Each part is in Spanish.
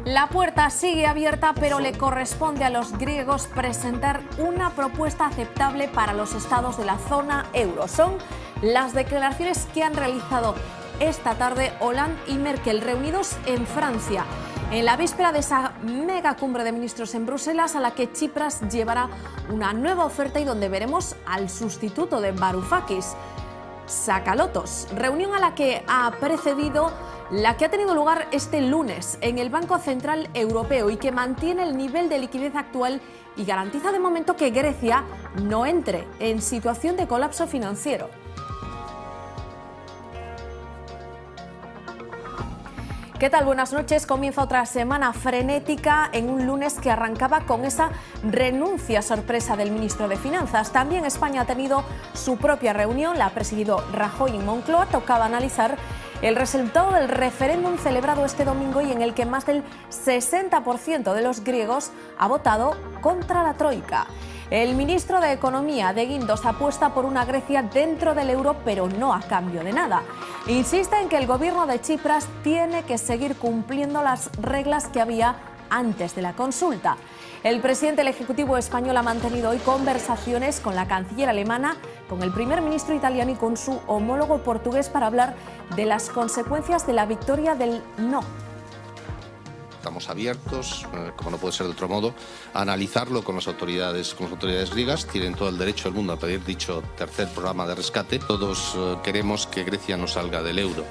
La puerta sigue abierta, pero le corresponde a los griegos presentar una propuesta aceptable para los estados de la zona euro. Son las declaraciones que han realizado esta tarde Hollande y Merkel, reunidos en Francia, en la víspera de esa mega cumbre de ministros en Bruselas, a la que Tsipras llevará una nueva oferta y donde veremos al sustituto de Varoufakis, Tsakalotos. Reunión a la que ha precedido la que ha tenido lugar este lunes en el Banco Central Europeo y que mantiene el nivel de liquidez actual y garantiza de momento que Grecia no entre en situación de colapso financiero. ¿Qué tal? Buenas noches. Comienza otra semana frenética en un lunes que arrancaba con esa renuncia sorpresa del ministro de Finanzas. También España ha tenido su propia reunión, la ha presidido Rajoy en Moncloa. Tocaba analizar el resultado del referéndum celebrado este domingo y en el que más del 60% de los griegos ha votado contra la troika. El ministro de Economía de Guindos apuesta por una Grecia dentro del euro, pero no a cambio de nada. Insiste en que el gobierno de Tsipras tiene que seguir cumpliendo las reglas que había antes de la consulta. El presidente del Ejecutivo español ha mantenido hoy conversaciones con la canciller alemana, con el primer ministro italiano y con su homólogo portugués para hablar de las consecuencias de la victoria del no. Estamos abiertos, como no puede ser de otro modo, a analizarlo con las autoridades griegas. Tienen todo el derecho del mundo a pedir dicho tercer programa de rescate. Todos queremos que Grecia no salga del euro.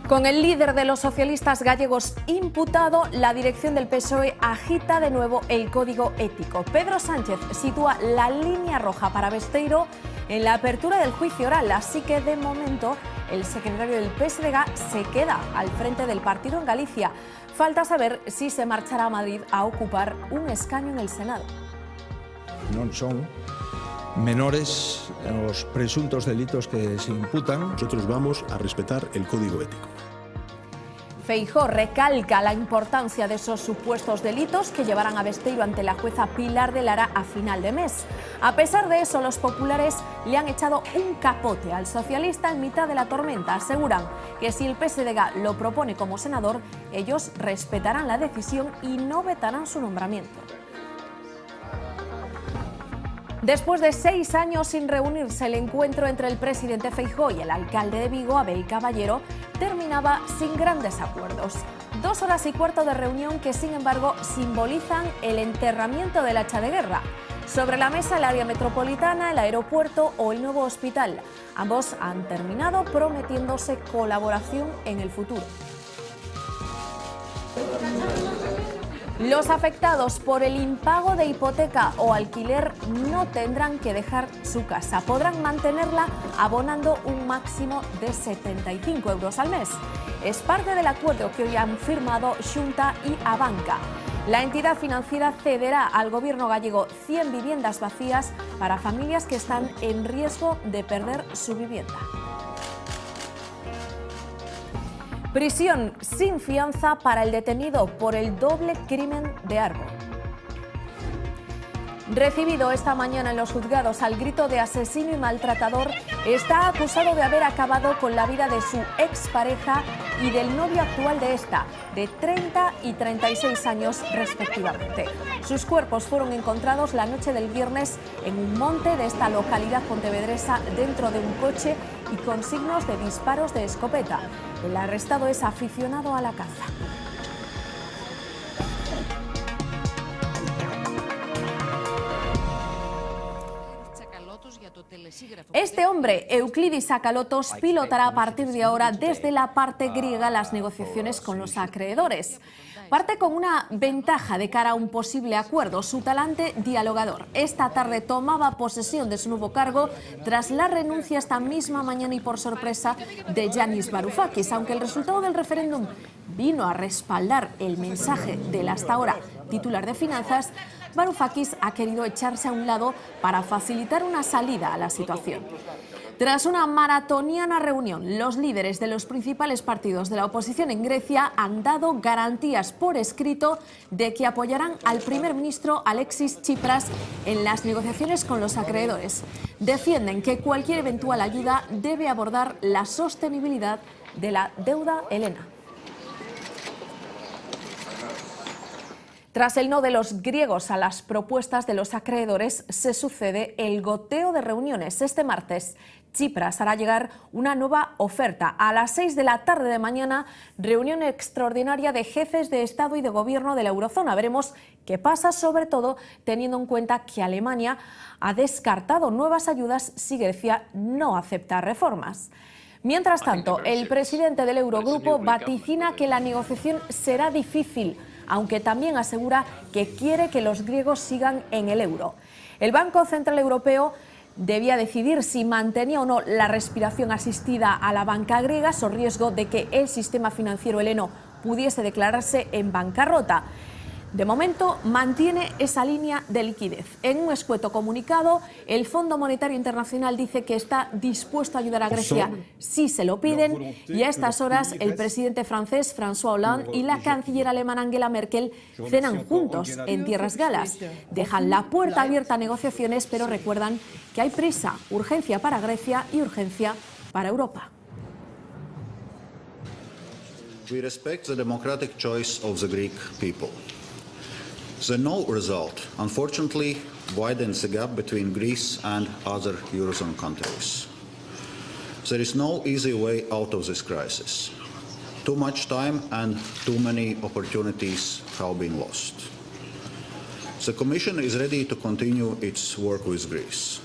Con el líder de los socialistas gallegos imputado, la dirección del PSOE agita de nuevo el código ético. Pedro Sánchez sitúa la línea roja para Besteiro en la apertura del juicio oral, así que de momento el secretario del PSDG se queda al frente del partido en Galicia. Falta saber si se marchará a Madrid a ocupar un escaño en el Senado. No son menores los presuntos delitos que se imputan. Nosotros vamos a respetar el código ético. Feijóo recalca la importancia de esos supuestos delitos que llevarán a Besteiro ante la jueza Pilar de Lara a final de mes. A pesar de eso, los populares le han echado un capote al socialista en mitad de la tormenta. Aseguran que si el PSDG lo propone como senador, ellos respetarán la decisión y no vetarán su nombramiento. Después de 6 años sin reunirse, el encuentro entre el presidente Feijóo y el alcalde de Vigo, Abel Caballero, terminaba sin grandes acuerdos. 2 horas y cuarto de reunión que, sin embargo, simbolizan el enterramiento del hacha de guerra. Sobre la mesa el área metropolitana, el aeropuerto o el nuevo hospital. Ambos han terminado prometiéndose colaboración en el futuro. Los afectados por el impago de hipoteca o alquiler no tendrán que dejar su casa. Podrán mantenerla abonando un máximo de 75 euros al mes. Es parte del acuerdo que hoy han firmado Xunta y Abanca. La entidad financiera cederá al gobierno gallego 100 viviendas vacías para familias que están en riesgo de perder su vivienda. Prisión sin fianza para el detenido por el doble crimen de Arbo. Recibido esta mañana en los juzgados al grito de asesino y maltratador, está acusado de haber acabado con la vida de su expareja y del novio actual de esta, de 30 y 36 años respectivamente. Sus cuerpos fueron encontrados la noche del viernes en un monte de esta localidad pontevedresa dentro de un coche y con signos de disparos de escopeta. El arrestado es aficionado a la caza. Este hombre, Euclidis Tsakalotos, pilotará a partir de ahora desde la parte griega las negociaciones con los acreedores. Parte con una ventaja de cara a un posible acuerdo, su talante dialogador. Esta tarde tomaba posesión de su nuevo cargo tras la renuncia esta misma mañana y por sorpresa de Yanis Varoufakis. Aunque el resultado del referéndum vino a respaldar el mensaje del hasta ahora titular de Finanzas, Varoufakis ha querido echarse a un lado para facilitar una salida a la situación. Tras una maratoniana reunión, los líderes de los principales partidos de la oposición en Grecia han dado garantías por escrito de que apoyarán al primer ministro Alexis Tsipras en las negociaciones con los acreedores. Defienden que cualquier eventual ayuda debe abordar la sostenibilidad de la deuda helena. Tras el no de los griegos a las propuestas de los acreedores, se sucede el goteo de reuniones. Este martes, Tsipras hará llegar una nueva oferta. A las 6 de la tarde de mañana, reunión extraordinaria de jefes de Estado y de Gobierno de la eurozona. Veremos qué pasa, sobre todo teniendo en cuenta que Alemania ha descartado nuevas ayudas si Grecia no acepta reformas. Mientras tanto, el presidente del Eurogrupo vaticina que la negociación será difícil, aunque también asegura que quiere que los griegos sigan en el euro. El Banco Central Europeo debía decidir si mantenía o no la respiración asistida a la banca griega, so riesgo de que el sistema financiero heleno pudiese declararse en bancarrota. De momento, mantiene esa línea de liquidez. En un escueto comunicado, el Fondo Monetario Internacional dice que está dispuesto a ayudar a Grecia si se lo piden, y a estas horas el presidente francés François Hollande y la canciller alemana Angela Merkel cenan juntos en tierras galas. Dejan la puerta abierta a negociaciones, pero recuerdan que hay prisa, urgencia para Grecia y urgencia para Europa. We respect the democratic choice of the Greek people. The no result, unfortunately, widens the gap between Greece and other Eurozone countries. There is no easy way out of this crisis. Too much time and too many opportunities have been lost. The Commission is ready to continue its work with Greece.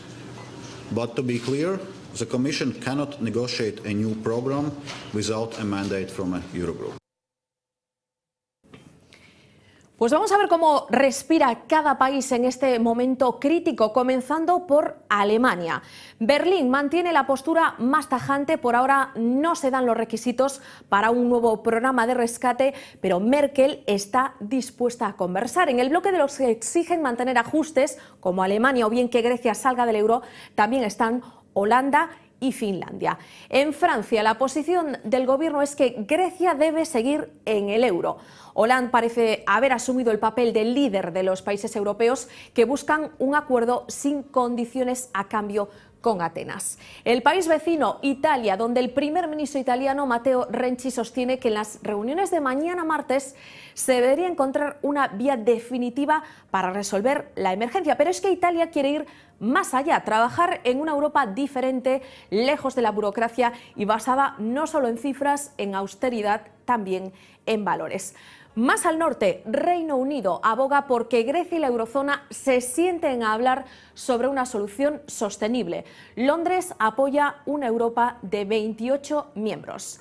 But to be clear, the Commission cannot negotiate a new program without a mandate from a Eurogroup. Pues vamos a ver cómo respira cada país en este momento crítico, comenzando por Alemania. Berlín mantiene la postura más tajante. Por ahora no se dan los requisitos para un nuevo programa de rescate, pero Merkel está dispuesta a conversar. En el bloque de los que exigen mantener ajustes, como Alemania o bien que Grecia salga del euro, también están Holanda y Finlandia. En Francia, la posición del gobierno es que Grecia debe seguir en el euro. Hollande parece haber asumido el papel de líder de los países europeos que buscan un acuerdo sin condiciones a cambio con Atenas. El país vecino, Italia, donde el primer ministro italiano Matteo Renzi sostiene que en las reuniones de mañana martes se debería encontrar una vía definitiva para resolver la emergencia. Pero es que Italia quiere ir más allá, trabajar en una Europa diferente, lejos de la burocracia y basada no solo en cifras, en austeridad, también en valores. Más al norte, Reino Unido aboga por que Grecia y la eurozona se sienten a hablar sobre una solución sostenible. Londres apoya una Europa de 28 miembros.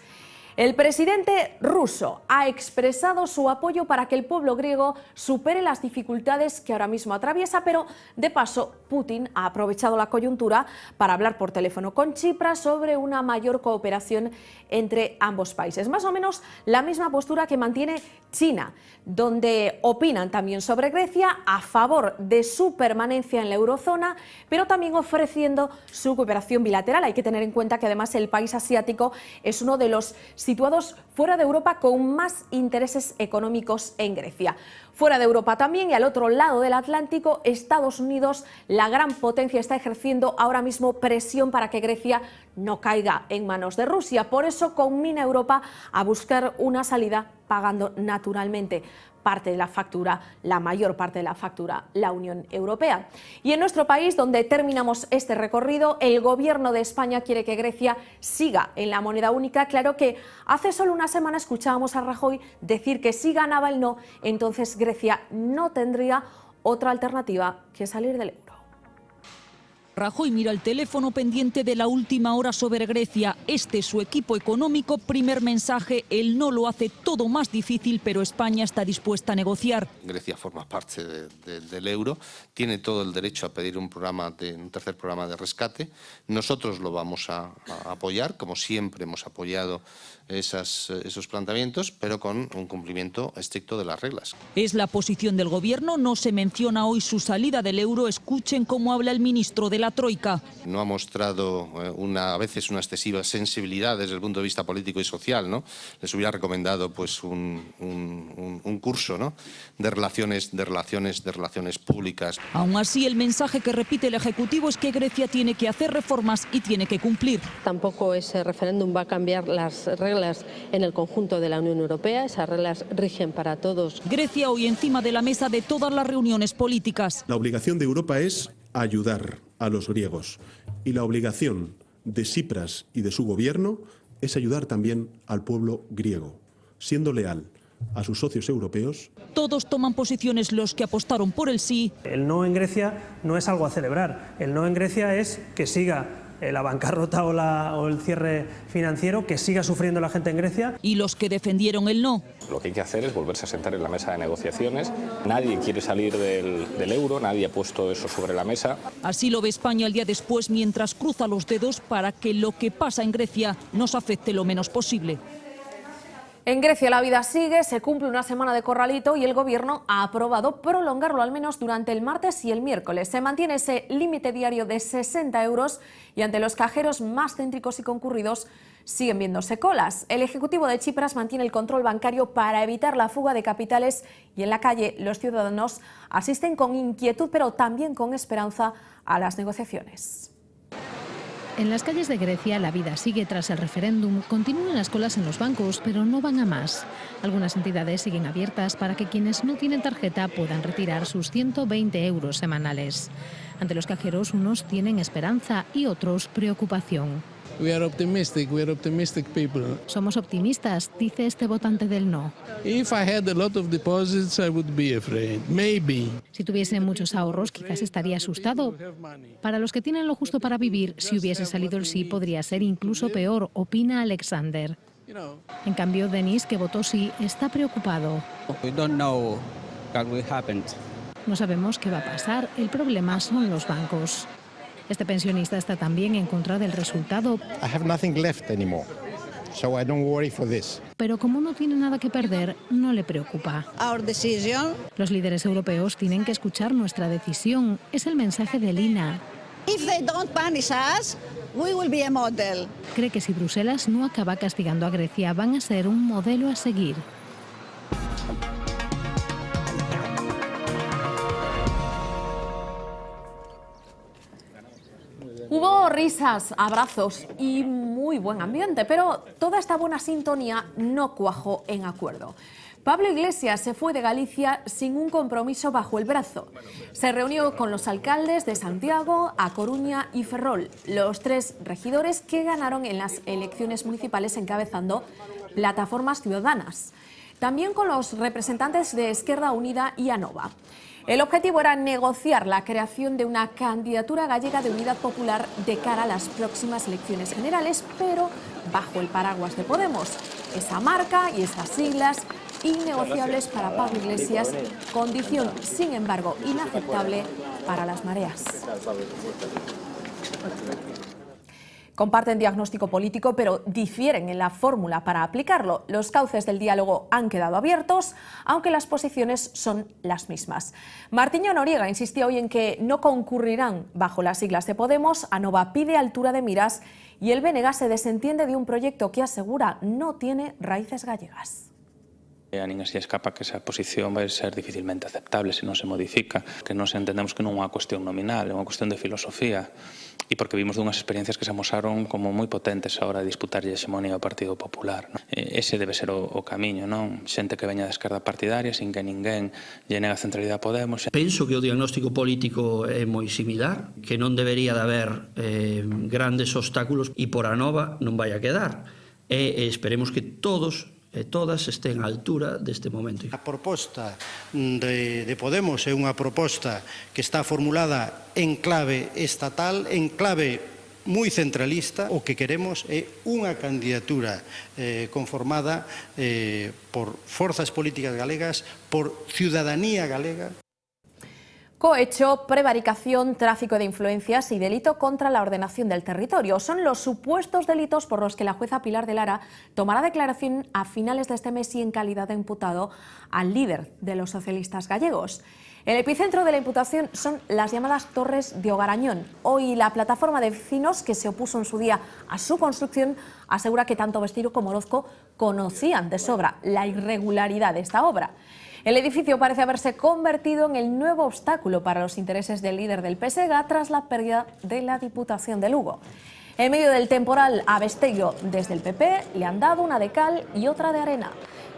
El presidente ruso ha expresado su apoyo para que el pueblo griego supere las dificultades que ahora mismo atraviesa, pero de paso Putin ha aprovechado la coyuntura para hablar por teléfono con Tsipras sobre una mayor cooperación entre ambos países. Más o menos la misma postura que mantiene China, donde opinan también sobre Grecia, a favor de su permanencia en la eurozona, pero también ofreciendo su cooperación bilateral. Hay que tener en cuenta que además el país asiático es uno de los situados fuera de Europa con más intereses económicos en Grecia. Fuera de Europa también, y al otro lado del Atlántico, Estados Unidos, la gran potencia, está ejerciendo ahora mismo presión para que Grecia no caiga en manos de Rusia. Por eso conmina a Europa a buscar una salida pagando naturalmente parte de la factura, la mayor parte de la factura, la Unión Europea. Y en nuestro país, donde terminamos este recorrido, el Gobierno de España quiere que Grecia siga en la moneda única. Claro que hace solo una semana escuchábamos a Rajoy decir que si ganaba el no, entonces Grecia no tendría otra alternativa que salir del euro. Rajoy mira el teléfono pendiente de la última hora sobre Grecia. Este es su equipo económico. Primer mensaje: el no lo hace todo más difícil, pero España está dispuesta a negociar. Grecia forma parte del euro, tiene todo el derecho a pedir un tercer programa de rescate. Nosotros lo vamos a apoyar, como siempre hemos apoyado esos planteamientos, pero con un cumplimiento estricto de las reglas. Es la posición del gobierno. No se menciona hoy su salida del euro. Escuchen cómo habla el ministro de la la Troika. No ha mostrado a veces una excesiva sensibilidad desde el punto de vista político y social, ¿no? Les hubiera recomendado pues un curso, ¿no?, de relaciones públicas. Aún así, el mensaje que repite el Ejecutivo es que Grecia tiene que hacer reformas y tiene que cumplir. Tampoco ese referéndum va a cambiar las reglas en el conjunto de la Unión Europea. Esas reglas rigen para todos. Grecia hoy encima de la mesa de todas las reuniones políticas. La obligación de Europa es ayudar a los griegos y la obligación de Tsipras y de su gobierno es ayudar también al pueblo griego, siendo leal a sus socios europeos. Todos toman posiciones los que apostaron por el sí. El no en Grecia no es algo a celebrar. El no en Grecia es que siga la bancarrota o el cierre financiero, que siga sufriendo la gente en Grecia. Y los que defendieron el no. Lo que hay que hacer es volverse a sentar en la mesa de negociaciones. Nadie quiere salir del euro, nadie ha puesto eso sobre la mesa. Así lo ve España el día después, mientras cruza los dedos para que lo que pasa en Grecia nos afecte lo menos posible. En Grecia la vida sigue, se cumple una semana de corralito y el Gobierno ha aprobado prolongarlo al menos durante el martes y el miércoles. Se mantiene ese límite diario de 60 euros y ante los cajeros más céntricos y concurridos siguen viéndose colas. El Ejecutivo de Tsipras mantiene el control bancario para evitar la fuga de capitales y en la calle los ciudadanos asisten con inquietud pero también con esperanza a las negociaciones. En las calles de Grecia la vida sigue tras el referéndum, continúan las colas en los bancos, pero no van a más. Algunas entidades siguen abiertas para que quienes no tienen tarjeta puedan retirar sus 120 euros semanales. Ante los cajeros unos tienen esperanza y otros preocupación. Somos optimistas, dice este votante del no. Si tuviese muchos ahorros, quizás estaría asustado. Para los que tienen lo justo para vivir, si hubiese salido el sí, podría ser incluso peor, opina Alexander. En cambio, Denis, que votó sí, está preocupado. No sabemos qué va a pasar, el problema son los bancos. Este pensionista está también en contra del resultado. Pero como no tiene nada que perder, no le preocupa. Los líderes europeos tienen que escuchar nuestra decisión. Es el mensaje de Lina. Cree que si Bruselas no acaba castigando a Grecia, van a ser un modelo a seguir. Hubo risas, abrazos y muy buen ambiente, pero toda esta buena sintonía no cuajó en acuerdo. Pablo Iglesias se fue de Galicia sin un compromiso bajo el brazo. Se reunió con los alcaldes de Santiago, A Coruña y Ferrol, los tres regidores que ganaron en las elecciones municipales encabezando plataformas ciudadanas. También con los representantes de Esquerda Unida y Anova. El objetivo era negociar la creación de una candidatura gallega de unidad popular de cara a las próximas elecciones generales, pero bajo el paraguas de Podemos. Esa marca y esas siglas innegociables para Pablo Iglesias, condición, sin embargo, inaceptable para las mareas. Comparten diagnóstico político, pero difieren en la fórmula para aplicarlo. Los cauces del diálogo han quedado abiertos, aunque las posiciones son las mismas. Martiño Noriega insistió hoy en que no concurrirán bajo las siglas de Podemos. Anova pide altura de miras y el BNG se desentiende de un proyecto que asegura no tiene raíces gallegas. A nin así escapa que esa posición vai ser dificilmente aceptable se non se modifica, que nos entendemos que non é unha cuestión nominal, é unha cuestión de filosofía, e porque vimos dunhas experiencias que se amosaron como moi potentes a hora de disputar a hexemonía ao Partido Popular. Ese debe ser o camiño, non? Xente que veña da esquerda partidaria sin que ninguén lle nega a centralidade a Podemos. Penso que o diagnóstico político é moi similar, que non debería de haber grandes obstáculos e por Anova non vai a quedar. E esperemos que todos e todas estén á altura deste momento. A proposta de Podemos é unha proposta que está formulada en clave estatal, en clave moi centralista. O que queremos é unha candidatura conformada por forzas políticas galegas, por ciudadanía galega. Cohecho, prevaricación, tráfico de influencias y delito contra la ordenación del territorio. Son los supuestos delitos por los que la jueza Pilar de Lara tomará declaración a finales de este mes y en calidad de imputado al líder de los socialistas gallegos. El epicentro de la imputación son las llamadas Torres de Ogarañón. Hoy la plataforma de vecinos que se opuso en su día a su construcción asegura que tanto Besteiro como Orozco conocían de sobra la irregularidad de esta obra. El edificio parece haberse convertido en el nuevo obstáculo para los intereses del líder del PSG tras la pérdida de la Diputación de Lugo. En medio del temporal a Besteiro, desde el PP le han dado una de cal y otra de arena.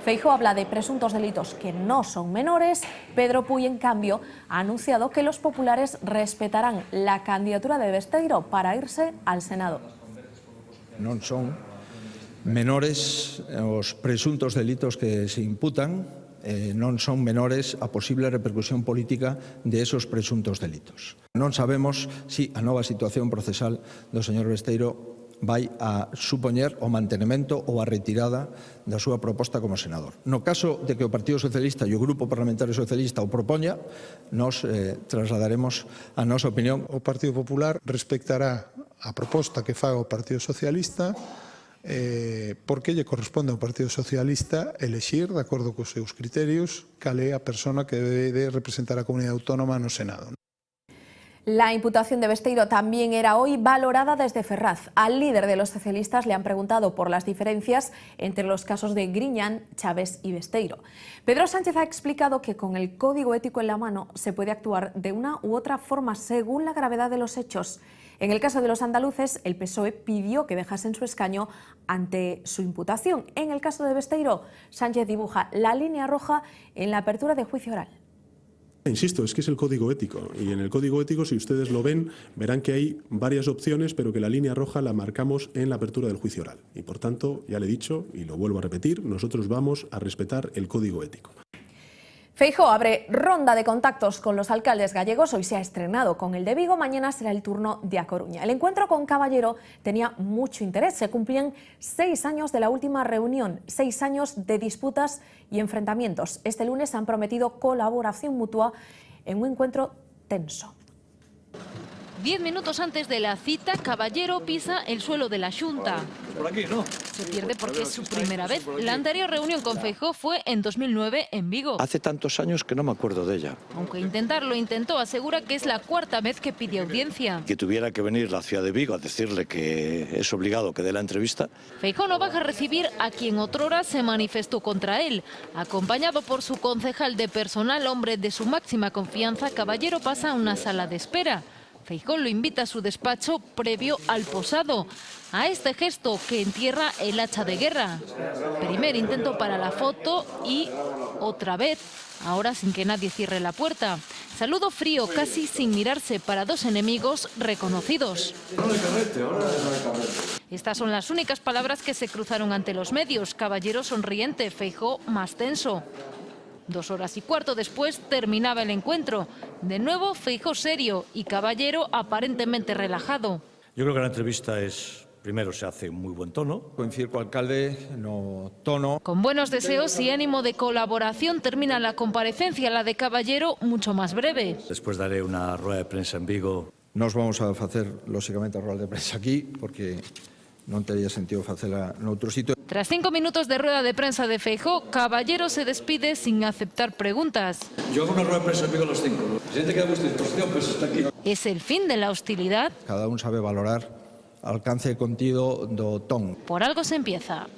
Feijóo habla de presuntos delitos que no son menores. Pedro Puy, en cambio, ha anunciado que los populares respetarán la candidatura de Besteiro para irse al Senado. Non son menores os presuntos delitos que se imputan, non son menores a posible repercusión política de esos presuntos delitos. Non sabemos se a nova situación procesal do señor Besteiro vai a supoñer o mantenimento ou a retirada da súa proposta como senador. No caso de que o Partido Socialista e o Grupo Parlamentario Socialista o propoña, nos trasladaremos a nosa opinión. O Partido Popular respectará a proposta que faga o Partido Socialista porque lle corresponde ao Partido Socialista elexir, de acordo cos seus criterios, cal é a persona que debe de representar a comunidade autónoma no Senado. La imputación de Besteiro también era hoy valorada desde Ferraz. Al líder de los socialistas le han preguntado por las diferencias entre los casos de Griñán, Chávez y Besteiro. Pedro Sánchez ha explicado que con el código ético en la mano se puede actuar de una u otra forma según la gravedad de los hechos. En el caso de los andaluces, el PSOE pidió que dejasen su escaño ante su imputación. En el caso de Besteiro, Sánchez dibuja la línea roja en la apertura de juicio oral. Insisto, es que es el código ético y en el código ético, si ustedes lo ven, verán que hay varias opciones, pero que la línea roja la marcamos en la apertura del juicio oral. Y por tanto, ya le he dicho y lo vuelvo a repetir, nosotros vamos a respetar el código ético. Feijóo abre ronda de contactos con los alcaldes gallegos. Hoy se ha estrenado con el de Vigo, mañana será el turno de A Coruña. El encuentro con Caballero tenía mucho interés. Se cumplían 6 años de la última reunión, 6 años de disputas y enfrentamientos. Este lunes han prometido colaboración mutua en un encuentro tenso. 10 minutos antes de la cita, Caballero pisa el suelo de la Xunta. Por aquí, ¿no? Se pierde porque es su primera vez. La anterior reunión con Feijóo fue en 2009 en Vigo. Hace tantos años que no me acuerdo de ella. Aunque intentarlo intentó, asegura que es la 4ª vez que pide audiencia. Que tuviera que venir la ciudad de Vigo a decirle que es obligado que dé la entrevista. Feijóo no baja a recibir a quien otrora se manifestó contra él. Acompañado por su concejal de personal, hombre de su máxima confianza, Caballero pasa a una sala de espera. Feijóo lo invita a su despacho previo al posado, a este gesto que entierra el hacha de guerra. Primer intento para la foto y otra vez, ahora sin que nadie cierre la puerta. Saludo frío, casi sin mirarse, para dos enemigos reconocidos. Estas son las únicas palabras que se cruzaron ante los medios. Caballero sonriente, Feijóo más tenso. 2 horas y cuarto después terminaba el encuentro. De nuevo Feijóo serio y Caballero aparentemente relajado. Yo creo que la entrevista es, primero se hace en muy buen tono. Coincidir co alcalde no tono. Con buenos deseos y ánimo de colaboración termina la comparecencia, la de Caballero mucho más breve. Después daré una rueda de prensa en Vigo. Nos vamos a facer, lógicamente, a rueda de prensa aquí, porque non tería sentido facela noutro sitio. Tras 5 minutos de rueda de prensa de Feijóo, Caballero se despide sin aceptar preguntas. Yo hago una rueda de prensa en Vigo a las 5. El presidente queda a vuestra disposición, pues está aquí. ¿Es el fin de la hostilidad? Cada un sabe valorar alcance e contido do ton. Por algo se empieza.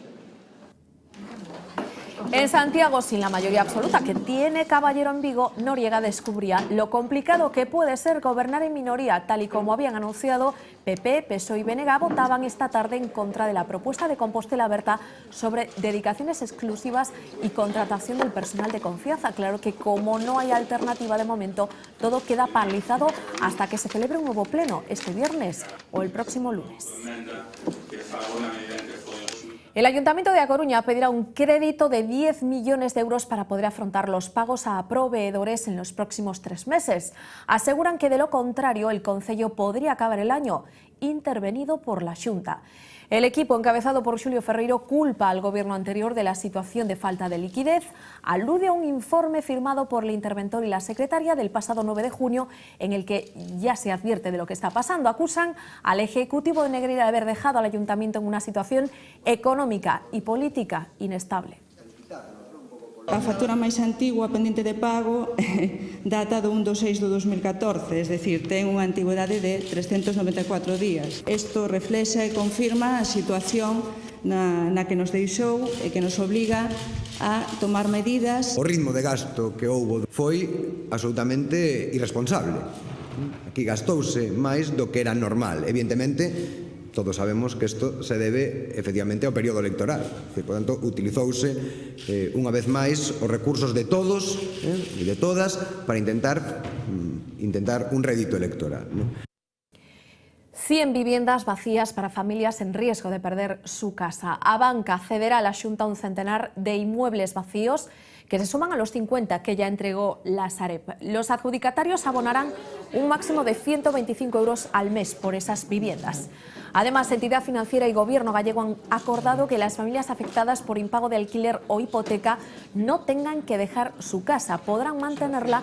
En Santiago, sin la mayoría absoluta que tiene Caballero en Vigo, Noriega descubría lo complicado que puede ser gobernar en minoría. Tal y como habían anunciado, PP, PSOE y BNG votaban esta tarde en contra de la propuesta de Compostela Berta sobre dedicaciones exclusivas y contratación del personal de confianza. Claro que como no hay alternativa de momento, todo queda paralizado hasta que se celebre un nuevo pleno este viernes o el próximo lunes. El Ayuntamiento de A Coruña pedirá un crédito de 10 millones de euros para poder afrontar los pagos a proveedores en los próximos 3 meses. Aseguran que de lo contrario el concello podría acabar el año intervenido por la Xunta. El equipo encabezado por Xulio Ferreiro culpa al gobierno anterior de la situación de falta de liquidez, alude a un informe firmado por el interventor y la secretaria del pasado 9 de junio en el que ya se advierte de lo que está pasando. Acusan al Ejecutivo de Negreira de haber dejado al Ayuntamiento en una situación económica y política inestable. A factura máis antigua pendente de pago data do 1/6/2014, es dicir, ten unha antigüedade de 394 días. Isto reflexa e confirma a situación na que nos deixou e que nos obliga a tomar medidas. O ritmo de gasto que houbo foi absolutamente irresponsable. Aquí gastouse máis do que era normal. Evidentemente, todos sabemos que isto se debe efectivamente ao período electoral. Por tanto, utilizouse unha vez máis os recursos de todos e de todas para intentar un rédito electoral. 100 viviendas vacías para familias en riesgo de perder su casa. A banca cederá a la Xunta un centenar de inmuebles vacíos que se suman a los 50 que ya entregó la Sareb. Los adjudicatarios abonarán un máximo de 125 euros al mes por esas viviendas. Además, entidad financiera y gobierno gallego han acordado que las familias afectadas por impago de alquiler o hipoteca no tengan que dejar su casa. Podrán mantenerla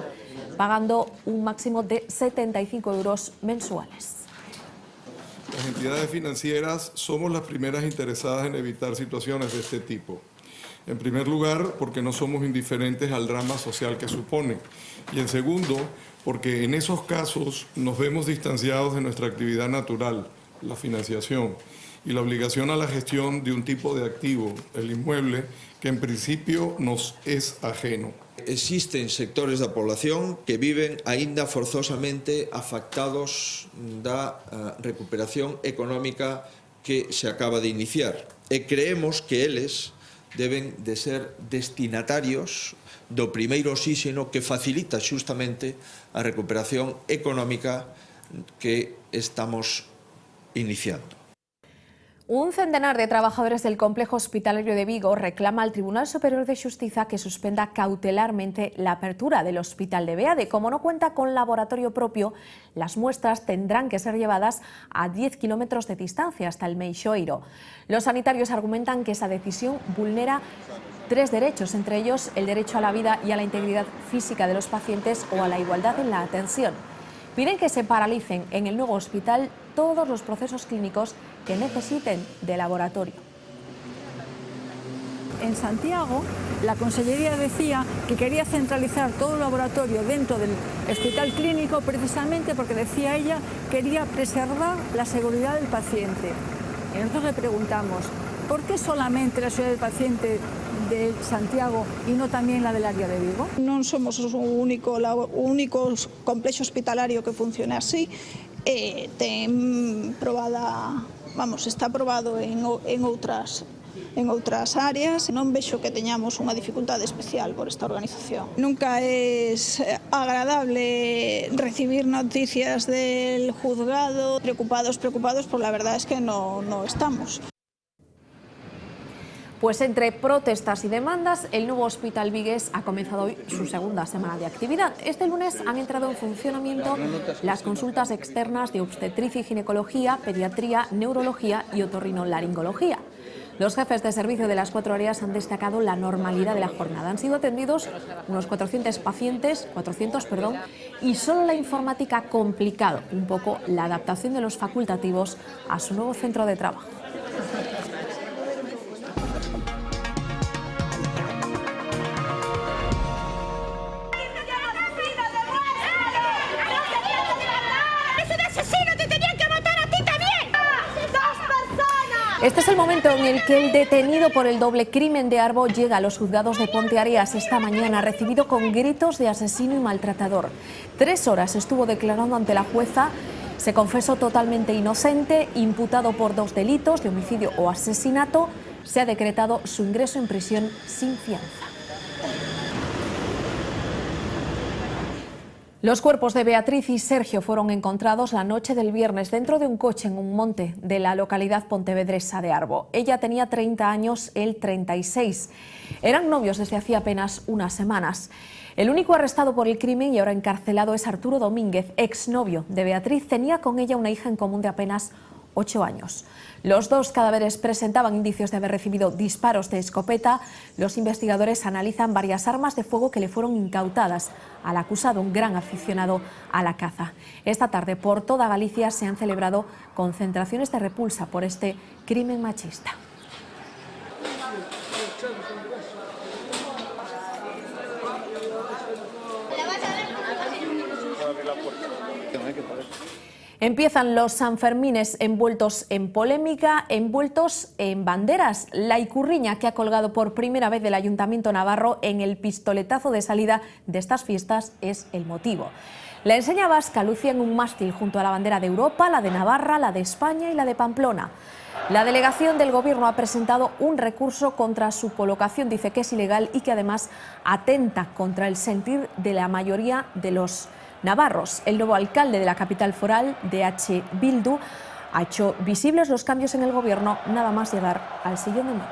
pagando un máximo de 75 euros mensuales. Las entidades financieras somos las primeras interesadas en evitar situaciones de este tipo. En primer lugar, porque no somos indiferentes al drama social que supone. Y en segundo, porque en esos casos nos vemos distanciados de nuestra actividad natural, la financiación, y la obligación a la gestión de un tipo de activo, el inmueble, que en principio nos es ajeno. Existen sectores da población que viven aínda forzosamente afectados da recuperación económica que se acaba de iniciar. E creemos que eles deben de ser destinatarios do primeiro oxíxeno que facilita xustamente a recuperación económica que estamos iniciando. Un centenar de trabajadores del complejo hospitalario de Vigo reclama al Tribunal Superior de Xustiza que suspenda cautelarmente la apertura del hospital de Beade. Como no cuenta con laboratorio propio, las muestras tendrán que ser llevadas a 10 kilómetros de distancia hasta el Meixoeiro. Los sanitarios argumentan que esa decisión vulnera 3 derechos, entre ellos el derecho a la vida y a la integridad física de los pacientes o a la igualdad en la atención. Piden que se paralicen en el nuevo hospital todos los procesos clínicos que necesiten de laboratorio. En Santiago, la Consellería decía que quería centralizar todo el laboratorio dentro del hospital clínico precisamente porque, decía ella, quería preservar la seguridad del paciente. Y nosotros le preguntamos, ¿por qué solamente la seguridad del paciente de Santiago y no tamén la del área de Vigo? Non somos o único complexo hospitalario que funciona así. Está probado en outras áreas. Non vexo que teñamos unha dificultade especial por esta organización. Nunca es agradable recibir noticias del juzgado. Preocupados, pues la verdad es que no estamos. Pues entre protestas y demandas, el nuevo hospital vigués ha comenzado hoy su segunda semana de actividad. Este lunes han entrado en funcionamiento las consultas externas de obstetricia y ginecología, pediatría, neurología y otorrinolaringología. Los jefes de servicio de las 4 áreas han destacado la normalidad de la jornada. Han sido atendidos unos 400 pacientes, y solo la informática ha complicado un poco la adaptación de los facultativos a su nuevo centro de trabajo. Este es el momento en el que el detenido por el doble crimen de Arbo llega a los juzgados de Ponteareas esta mañana, recibido con gritos de asesino y maltratador. 3 horas estuvo declarando ante la jueza, se confesó totalmente inocente, imputado por 2 delitos de homicidio o asesinato. Se ha decretado su ingreso en prisión sin fianza. Los cuerpos de Beatriz y Sergio fueron encontrados la noche del viernes dentro de un coche en un monte de la localidad pontevedresa de Arbo. Ella tenía 30 años, él 36. Eran novios desde hacía apenas unas semanas. El único arrestado por el crimen y ahora encarcelado es Arturo Domínguez, exnovio de Beatriz. Tenía con ella una hija en común de apenas 8 años. Los 2 cadáveres presentaban indicios de haber recibido disparos de escopeta. Los investigadores analizan varias armas de fuego que le fueron incautadas al acusado, un gran aficionado a la caza. Esta tarde por toda Galicia se han celebrado concentraciones de repulsa por este crimen machista. Empiezan los Sanfermines envueltos en polémica, envueltos en banderas. La ikurriña que ha colgado por primera vez del Ayuntamiento navarro en el pistoletazo de salida de estas fiestas es el motivo. La enseña vasca lucía en un mástil junto a la bandera de Europa, la de Navarra, la de España y la de Pamplona. La delegación del Gobierno ha presentado un recurso contra su colocación, dice que es ilegal y que además atenta contra el sentir de la mayoría de los navarros. El nuevo alcalde de la capital foral, DH Bildu, ha hecho visibles los cambios en el Gobierno nada más llegar al sillón de mando.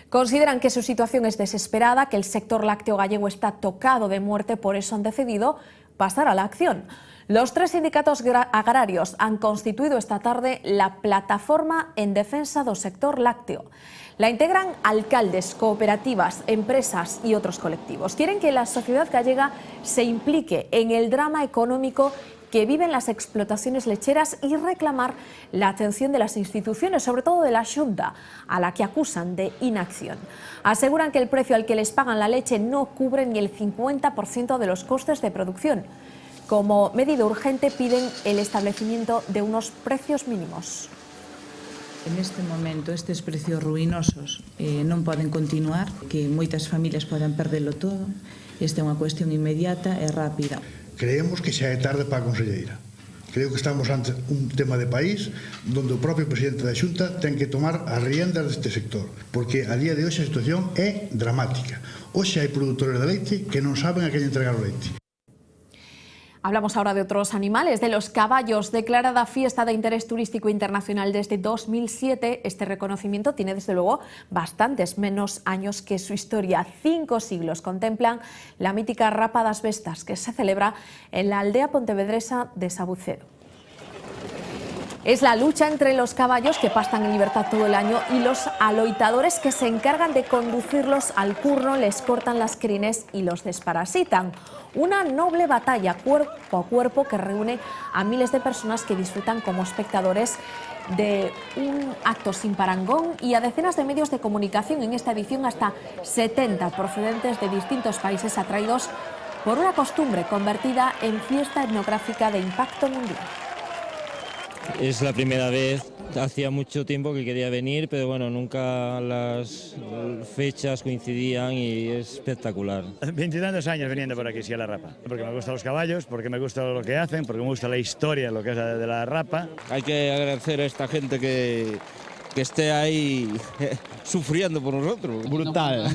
Consideran que su situación es desesperada, que el sector lácteo gallego está tocado de muerte, por eso han decidido pasar a la acción. Los 3 sindicatos agrarios han constituido esta tarde la Plataforma en Defensa do Sector Lácteo. La integran alcaldes, cooperativas, empresas y otros colectivos. Quieren que la sociedad gallega se implique en el drama económico que viven las explotaciones lecheras y reclamar la atención de las instituciones, sobre todo de la Xunta, a la que acusan de inacción. Aseguran que el precio al que les pagan la leche no cubre ni el 50% de los costes de producción. Como medida urgente piden el establecimiento de unos precios mínimos. En este momento estes precios ruinosos non poden continuar, que moitas familias poden perdelo todo. Esta é unha cuestión inmediata e rápida. Creemos que xa é tarde para a conselleira. Creo que estamos ante un tema de país donde o propio presidente da Xunta ten que tomar as riendas deste sector, porque a día de hoxe a situación é dramática. Hoxe hai produtores de leite que non saben a quen entregar o leite. Hablamos ahora de otros animales, de los caballos. Declarada fiesta de interés turístico internacional desde 2007, este reconocimiento tiene desde luego bastantes menos años que su historia. 5 siglos contemplan la mítica Rapa das Bestas, que se celebra en la aldea pontevedresa de Sabucedo. Es la lucha entre los caballos, que pastan en libertad todo el año, y los aloitadores, que se encargan de conducirlos al curro, les cortan las crines y los desparasitan. Una noble batalla cuerpo a cuerpo que reúne a miles de personas que disfrutan como espectadores de un acto sin parangón, y a decenas de medios de comunicación, en esta edición hasta 70 procedentes de distintos países, atraídos por una costumbre convertida en fiesta etnográfica de impacto mundial. Es la primera vez, hacía mucho tiempo que quería venir, pero bueno, nunca las fechas coincidían y es espectacular. 22 años viniendo por aquí, sí, a la Rapa, porque me gustan los caballos, porque me gusta lo que hacen, porque me gusta la historia, lo que es de la Rapa. Hay que agradecer a esta gente que esté ahí sufriendo por nosotros, brutal.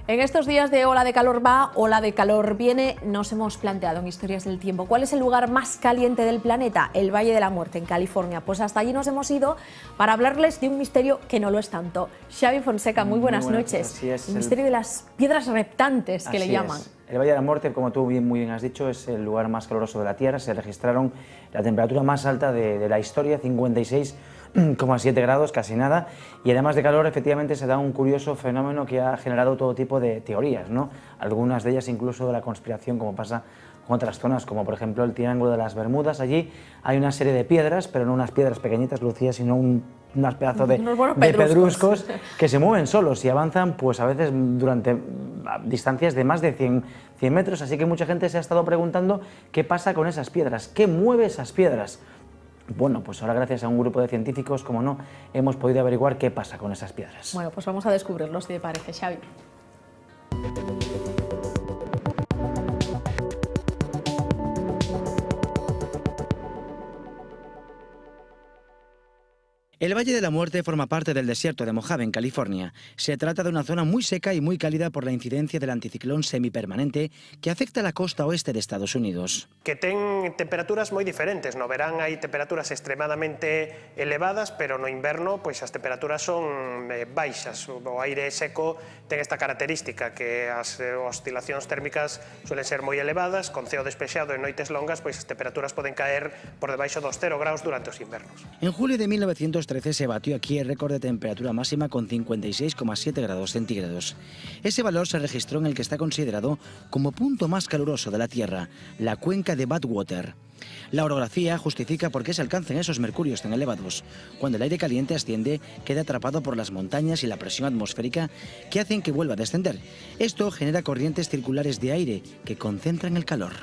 En estos días de ola de calor va, ola de calor viene, nos hemos planteado en Historias del Tiempo cuál es el lugar más caliente del planeta, el Valle de la Muerte, en California. Pues hasta allí nos hemos ido para hablarles de un misterio que no lo es tanto. Xavi Fonseca, muy buenas noches. El misterio de las piedras reptantes, que le llaman. El Valle de la Muerte, como tú muy bien has dicho, es el lugar más caluroso de la Tierra. Se registraron la temperatura más alta de la historia, 56,7 grados, casi nada, y además de calor efectivamente se da un curioso fenómeno que ha generado todo tipo de teorías, ¿no? Algunas de ellas incluso de la conspiración, como pasa con otras zonas, como por ejemplo el Triángulo de las Bermudas. Allí hay una serie de piedras, pero no unas piedras pequeñitas, Lucía, sino unas pedazos de pedruscos que se mueven solos y avanzan pues a veces durante distancias de más de 100 metros, así que mucha gente se ha estado preguntando qué pasa con esas piedras, qué mueve esas piedras. Bueno, pues ahora gracias a un grupo de científicos, como no, hemos podido averiguar qué pasa con esas piedras. Bueno, pues vamos a descubrirlo, si te parece, Xavi. El Valle de la Muerte forma parte del desierto de Mojave, en California. Se trata de una zona muy seca y muy cálida por la incidencia del anticiclón semipermanente que afecta a la costa oeste de Estados Unidos. Que ten temperaturas moi diferentes. No verán hai temperaturas extremadamente elevadas, pero no inverno pois as temperaturas son baixas. O aire seco ten esta característica, que as oscilacións térmicas suelen ser moi elevadas, con ceo despexado e noites longas, pois as temperaturas poden caer por debaixo dos 0 graus durante os invernos. En julio de 1930 13 se batió aquí el récord de temperatura máxima con 56,7 grados centígrados. Ese valor se registró en el que está considerado como punto más caluroso de la Tierra, la cuenca de Badwater. La orografía justifica por qué se alcanzan esos mercurios tan elevados. Cuando el aire caliente asciende, queda atrapado por las montañas y la presión atmosférica que hacen que vuelva a descender. Esto genera corrientes circulares de aire que concentran el calor.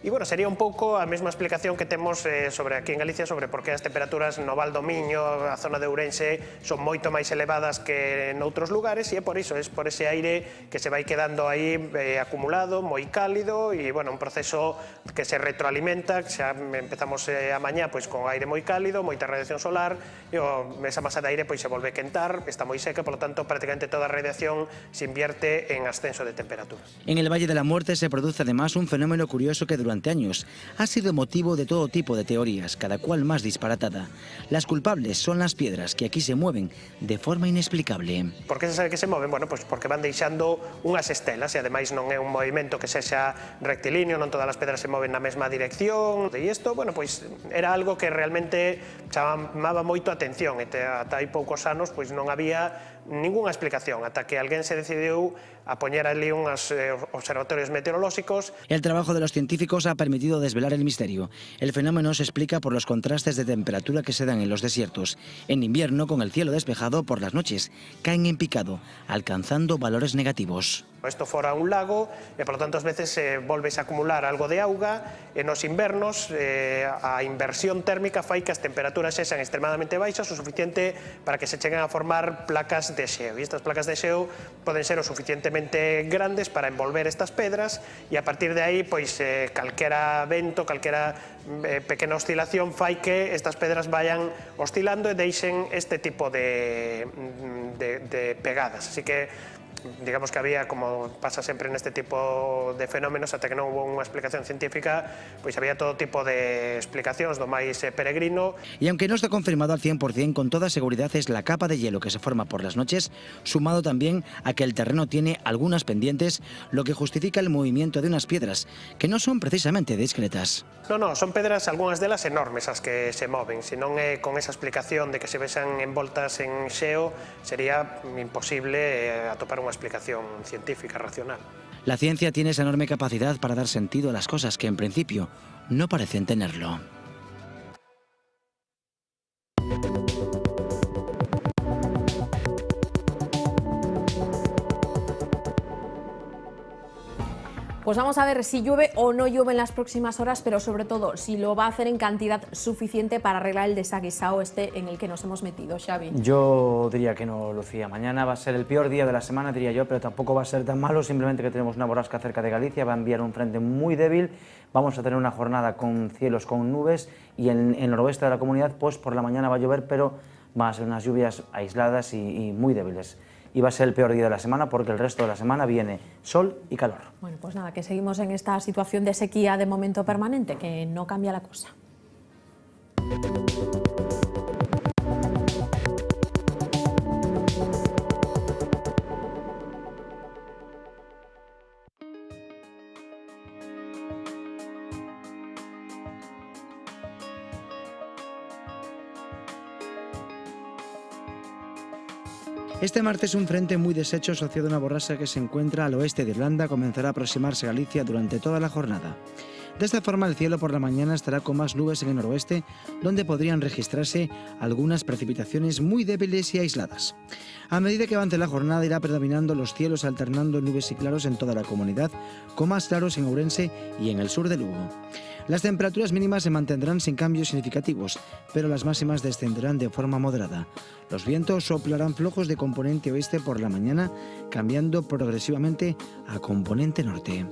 E, bueno, sería un pouco a mesma explicación que temos sobre aquí en Galicia sobre por que as temperaturas no Val do Miño, a zona de Ourense, son moito máis elevadas que noutros lugares, e é por iso, é por ese aire que se vai quedando aí acumulado, moi cálido, e, bueno, un proceso que se retroalimenta, que xa empezamos a mañá pois con aire moi cálido, moita radiación solar, e esa masa de aire pois se volve a quentar, está moi seca, por lo tanto, prácticamente toda a radiación se invierte en ascenso de temperaturas. En el Valle de la Muerte se produce además un fenómeno curioso que durante años ha sido motivo de todo tipo de teorías, cada cual más disparatada. Las culpables son las piedras que aquí se mueven de forma inexplicable. Por que se sabe que se moven? Bueno, pois porque van deixando unhas estelas e ademais non é un movimento que sexa rectilíneo, non todas as pedras se moven na mesma dirección, e isto, bueno, pois era algo que realmente chamaba moito a atención, e ata hai poucos anos pois non había ninguna explicación, ata que alguén se decidiu a poñer ali uns observatorios meteorolóxicos. El trabajo de los científicos ha permitido desvelar el misterio. El fenómeno se explica por los contrastes de temperatura que se dan en los desiertos. En invierno, con el cielo despejado, por las noches caen en picado, alcanzando valores negativos. Isto fora un lago e, por lo tanto, ás veces volves a acumular algo de auga e nos invernos a inversión térmica fai que as temperaturas sexan extremadamente baixas o suficiente para que se cheguen a formar placas de xeo. E estas placas de xeo poden ser o suficientemente grandes para envolver estas pedras e a partir de aí, pois, calquera vento, calquera pequena oscilación fai que estas pedras vayan oscilando e deixen este tipo de pegadas. Así que digamos que había, como pasa sempre neste tipo de fenómenos, ata que non hubo unha explicación científica, pois había todo tipo de explicacións do máis peregrino. Y aunque no está confirmado al 100%, con toda seguridad es la capa de hielo que se forma por las noches, sumado también a que el terreno tiene algunas pendientes, lo que justifica el movimiento de unas piedras, que no son precisamente discretas. Non, son pedras, algunhas delas enormes as que se moven, se non é con esa explicación de que se vexan envoltas en xeo, sería imposible atopar unha explicación científica, racional. La ciencia tiene esa enorme capacidad para dar sentido a las cosas que en principio no parecen tenerlo. Pues vamos a ver si llueve o no llueve en las próximas horas, pero sobre todo si lo va a hacer en cantidad suficiente para arreglar el desaguisado en el que nos hemos metido, Xavi. Yo diría que no, Lucía. Mañana va a ser el peor día de la semana, diría yo, pero tampoco va a ser tan malo, simplemente que tenemos una borrasca cerca de Galicia, va a enviar un frente muy débil, vamos a tener una jornada con cielos con nubes y en el noroeste de la comunidad, pues por la mañana va a llover, pero van a ser unas lluvias aisladas y muy débiles. Y va a ser el peor día de la semana porque el resto de la semana viene sol y calor. Bueno, pues nada, que seguimos en esta situación de sequía de momento permanente, que no cambia la cosa. Este martes un frente muy deshecho asociado a una borrasca que se encuentra al oeste de Irlanda comenzará a aproximarse a Galicia durante toda la jornada. De esta forma el cielo por la mañana estará con más nubes en el noroeste, donde podrían registrarse algunas precipitaciones muy débiles y aisladas. A medida que avance la jornada irá predominando los cielos alternando nubes y claros en toda la comunidad, con más claros en Ourense y en el sur de Lugo. Las temperaturas mínimas se mantendrán sin cambios significativos, pero las máximas descenderán de forma moderada. Los vientos soplarán flojos de componente oeste por la mañana, cambiando progresivamente a componente norte.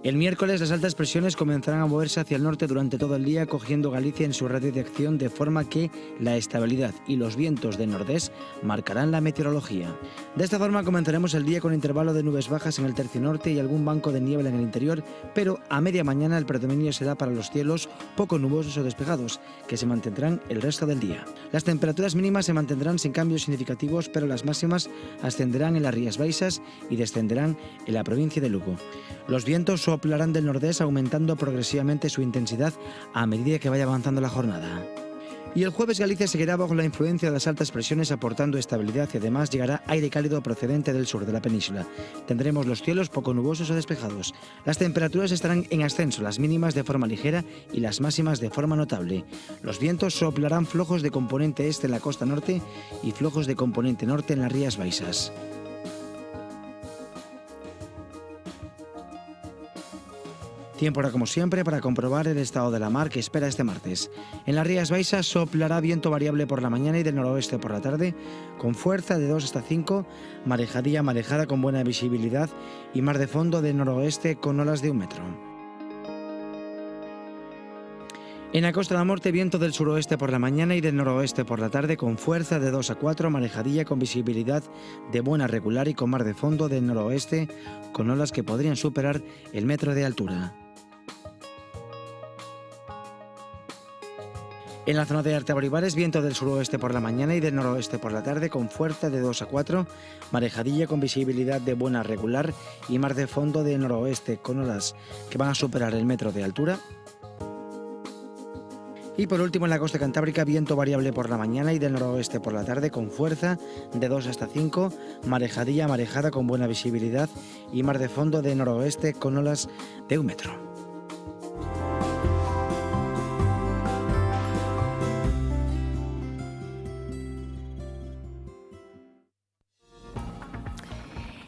El miércoles las altas presiones comenzarán a moverse hacia el norte durante todo el día, cogiendo Galicia en su radio de acción, de forma que la estabilidad y los vientos del nordés marcarán la meteorología. De esta forma comenzaremos el día con intervalo de nubes bajas en el tercio norte y algún banco de niebla en el interior, pero a media mañana el predominio será para los cielos poco nubosos o despejados, que se mantendrán el resto del día. Las temperaturas mínimas se mantendrán sin cambios significativos, pero las máximas ascenderán en las Rías Baixas y descenderán en la provincia de Lugo. Los vientos soplarán del nordés, aumentando progresivamente su intensidad a medida que vaya avanzando la jornada. Y el jueves Galicia seguirá bajo la influencia de las altas presiones, aportando estabilidad, y además llegará aire cálido procedente del sur de la península. Tendremos los cielos poco nubosos o despejados. Las temperaturas estarán en ascenso, las mínimas de forma ligera y las máximas de forma notable. Los vientos soplarán flojos de componente este en la costa norte y flojos de componente norte en las Rías Baixas. Tiempo ahora, como siempre, para comprobar el estado de la mar que espera este martes. En las Rías Baixas soplará viento variable por la mañana y del noroeste por la tarde, con fuerza de 2 hasta 5, marejadía marejada con buena visibilidad y mar de fondo de noroeste con olas de 1 metro. En la Costa da Morte, viento del suroeste por la mañana y del noroeste por la tarde, con fuerza de 2 a 4, marejadilla con visibilidad de buena regular y con mar de fondo del noroeste, con olas que podrían superar el metro de altura. En la zona de Arteboribares, viento del suroeste por la mañana y del noroeste por la tarde, con fuerza de 2 a 4, marejadilla con visibilidad de buena regular y mar de fondo del noroeste, con olas que van a superar el metro de altura. Y por último, en la costa cantábrica, viento variable por la mañana y del noroeste por la tarde, con fuerza de 2 hasta 5, marejadilla marejada con buena visibilidad y mar de fondo de noroeste con olas de 1 metro.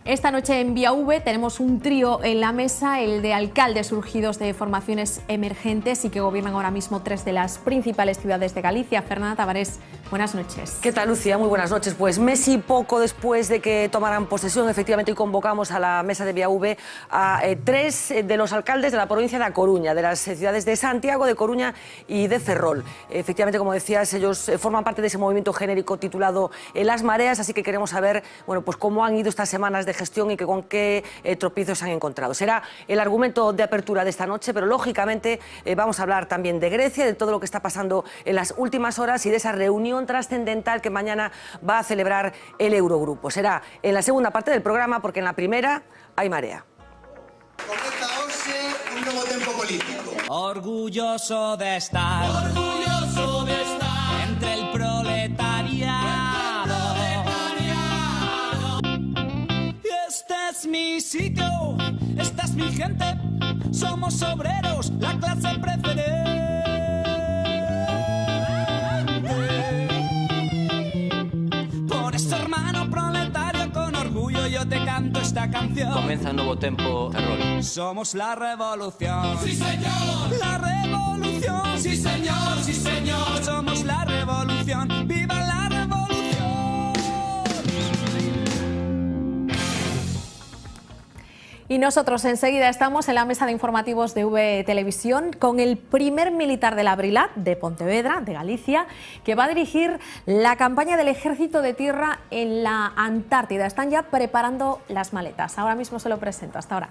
Esta noche en Vía V tenemos un trío en la mesa, el de alcaldes surgidos de formaciones emergentes y que gobiernan ahora mismo 3 de las principales ciudades de Galicia. Fernanda Tavares, buenas noches. ¿Qué tal, Lucía? Muy buenas noches. Pues mes y poco después de que tomaran posesión, efectivamente hoy convocamos a la mesa de Vía V a 3 de los alcaldes de la provincia de A Coruña, de las ciudades de Santiago, de Coruña y de Ferrol. Efectivamente, como decías, ellos forman parte de ese movimiento genérico titulado Las Mareas, así que queremos saber, bueno, pues cómo han ido estas semanas de gestión y con qué tropiezos se han encontrado. Será el argumento de apertura de esta noche, pero lógicamente vamos a hablar también de Grecia, de todo lo que está pasando en las últimas horas y de esa reunión trascendental que mañana va a celebrar el Eurogrupo. Será en la segunda parte del programa, porque en la primera hay marea. Comeza hoxe un novo tempo político. Orgulloso de estar entre el proletariado. Este es mi sitio, esta es mi gente, somos obreros, la clase preferente. Por eso, hermano proletario, con orgullo yo te canto esta canción. Comienza un nuevo tempo, Ferrol. Somos la revolución. Sí, señor. La revolución. Sí, señor, sí, señor. Somos la revolución. ¡Viva la revolución! Y nosotros enseguida estamos en la mesa de informativos de V Televisión con el primer militar de la Brilat de Pontevedra, de Galicia, que va a dirigir la campaña del Ejército de Tierra en la Antártida. Están ya preparando las maletas. Ahora mismo se lo presento. Hasta ahora.